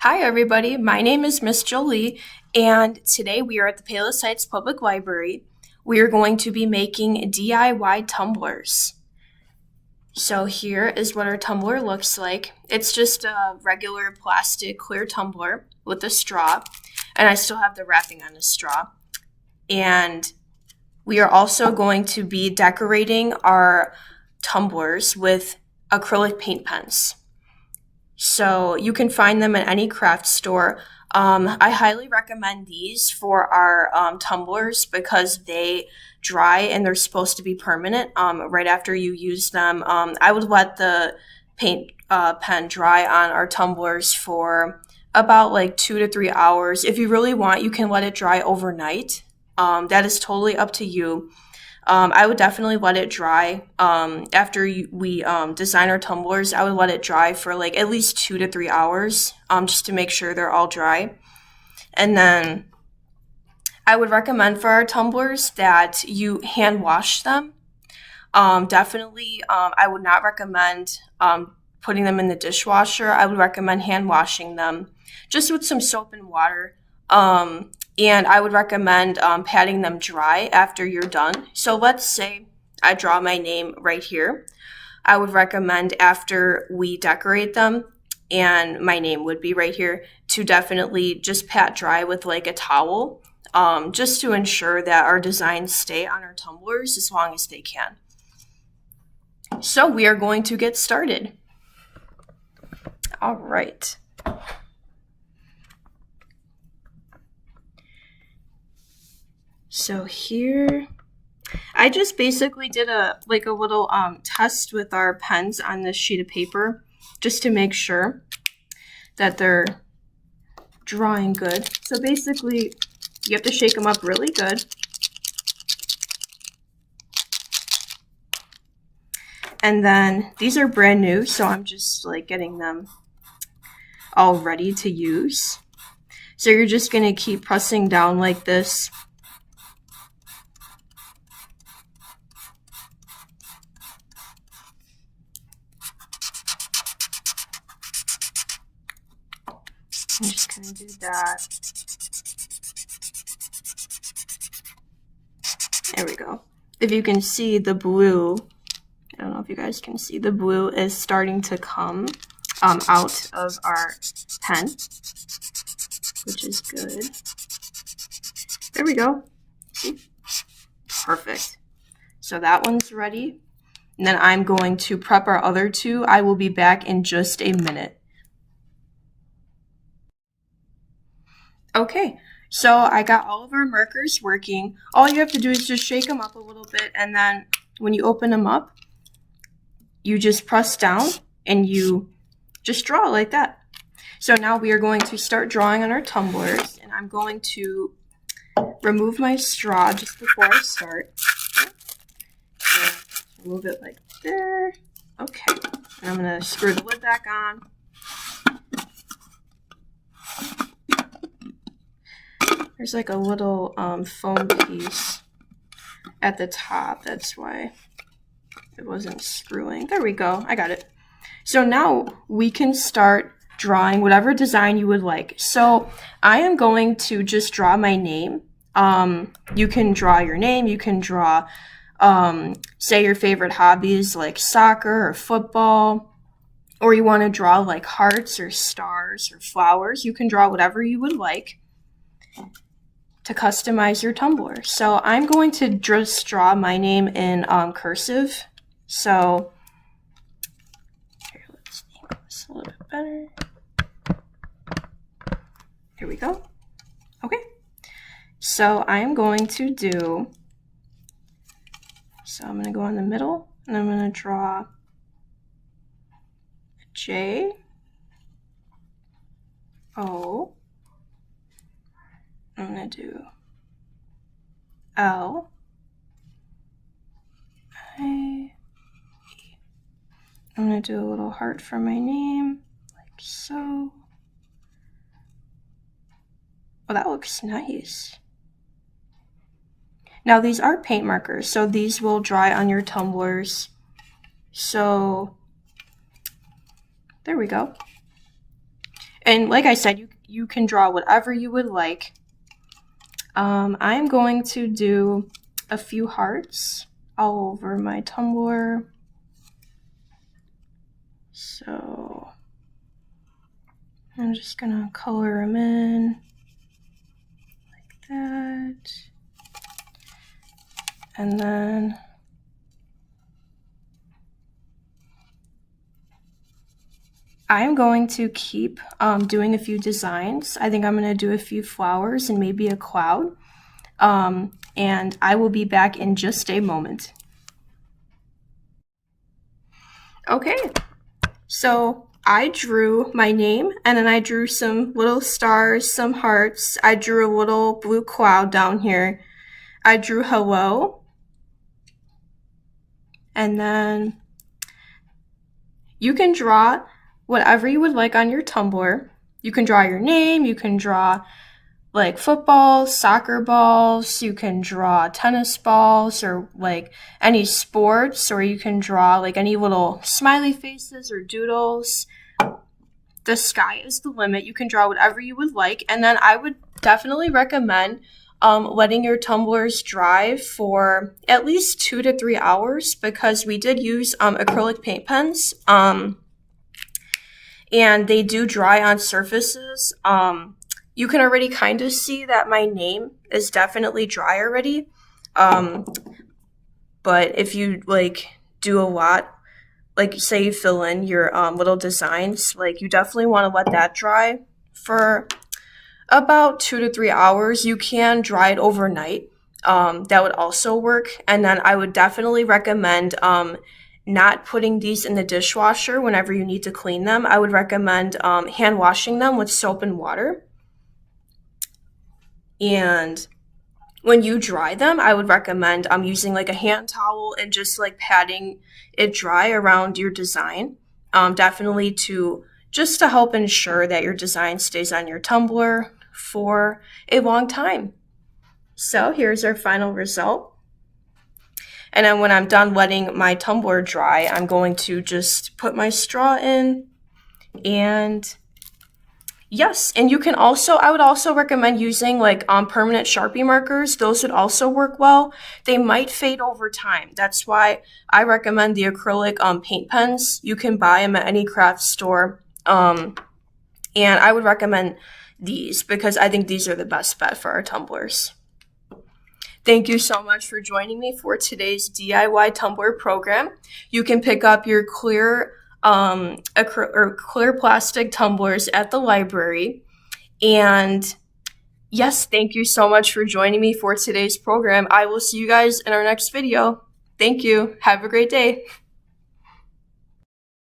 Hi, everybody. My name is Miss Jolie, and today we are at the Palos Heights Public Library. We are going to be making DIY tumblers. So here is what our tumbler looks like. It's just a regular plastic clear tumbler with a straw, and I still have the wrapping on the straw. And we are also going to be decorating our tumblers with acrylic paint pens. So you can find them at any craft store. I highly recommend these for our tumblers because they dry and they're supposed to be permanent right after you use them. I would let the paint pen dry on our tumblers for about like 2 to 3 hours. If you really want, you can let it dry overnight. That is totally up to you. I would definitely let it dry. After we design our tumblers, I would let it dry for like at least 2 to 3 hours, just to make sure they're all dry. And then I would recommend for our tumblers that you hand wash them. Definitely, I would not recommend putting them in the dishwasher. I would recommend hand washing them just with some soap and water. And I would recommend patting them dry after you're done. So let's say I draw my name right here. I would recommend after we decorate them, and my name would be right here, to definitely just pat dry with like a towel, just to ensure that our designs stay on our tumblers as long as they can. So we are going to get started. All right. So here, I just basically did a little test with our pens on this sheet of paper just to make sure that they're drying good. So basically, you have to shake them up really good. And then these are brand new, so I'm just like getting them all ready to use. So you're just gonna keep pressing down like this. I'm just gonna do that. There we go. If you can see the blue, I don't know if you guys can see, the blue is starting to come out of our pen, which is good. There we go. See? Perfect. So that one's ready. And then I'm going to prep our other two. I will be back in just a minute. Okay, so I got all of our markers working. All you have to do is just shake them up a little bit, and then when you open them up, you just press down and you just draw like that. So now we are going to start drawing on our tumblers, and I'm going to remove my straw just before I start. So remove it like there. Okay, and I'm gonna screw the lid back on. There's like a little foam piece at the top. That's why it wasn't screwing. There we go. I got it. So now we can start drawing whatever design you would like. So I am going to just draw my name. You can draw your name. You can draw, say, your favorite hobbies like soccer or football, or you want to draw like hearts or stars or flowers. You can draw whatever you would like to customize your tumbler. So I'm going to just draw my name in cursive. So here, let's make this a little bit better. Here we go. Okay. So I am going to do, so I'm going to go in the middle and I'm going to draw a J, O, I'm going to do L, I, E. I'm going to do a little heart for my name, like so. Oh, that looks nice. Now these are paint markers, so these will dry on your tumblers. So there we go. And like I said, you can draw whatever you would like. I'm going to do a few hearts all over my tumbler. So I'm just gonna color them in like that. And then I'm going to keep doing a few designs. I think I'm going to do a few flowers and maybe a cloud. And I will be back in just a moment. Okay, so I drew my name, and then I drew some little stars, some hearts. I drew a little blue cloud down here. I drew hello. And then you can draw whatever you would like on your tumbler. You can draw your name, you can draw like footballs, soccer balls, you can draw tennis balls or like any sports, or you can draw like any little smiley faces or doodles. The sky is the limit. You can draw whatever you would like. And then I would definitely recommend letting your tumblers dry for at least 2 to 3 hours, because we did use acrylic paint pens. And they do dry on surfaces. You can already kind of see that my name is definitely dry already. But if you like do a lot, like say you fill in your little designs, like you definitely want to let that dry for about 2 to 3 hours. You can dry it overnight. That would also work. And then I would definitely recommend not putting these in the dishwasher whenever you need to clean them. I would recommend hand washing them with soap and water. And when you dry them, I would recommend using like a hand towel and just like patting it dry around your design. Definitely just to help ensure that your design stays on your tumbler for a long time. So here's our final result. And then when I'm done letting my tumbler dry, I'm going to just put my straw in. And yes, and you can also, I would also recommend using like permanent Sharpie markers. Those would also work well. They might fade over time. That's why I recommend the acrylic paint pens. You can buy them at any craft store. And I would recommend these because I think these are the best bet for our tumblers. Thank you so much for joining me for today's DIY tumbler program. You can pick up your clear plastic tumblers at the library. And yes, thank you so much for joining me for today's program. I will see you guys in our next video. Thank you. Have a great day.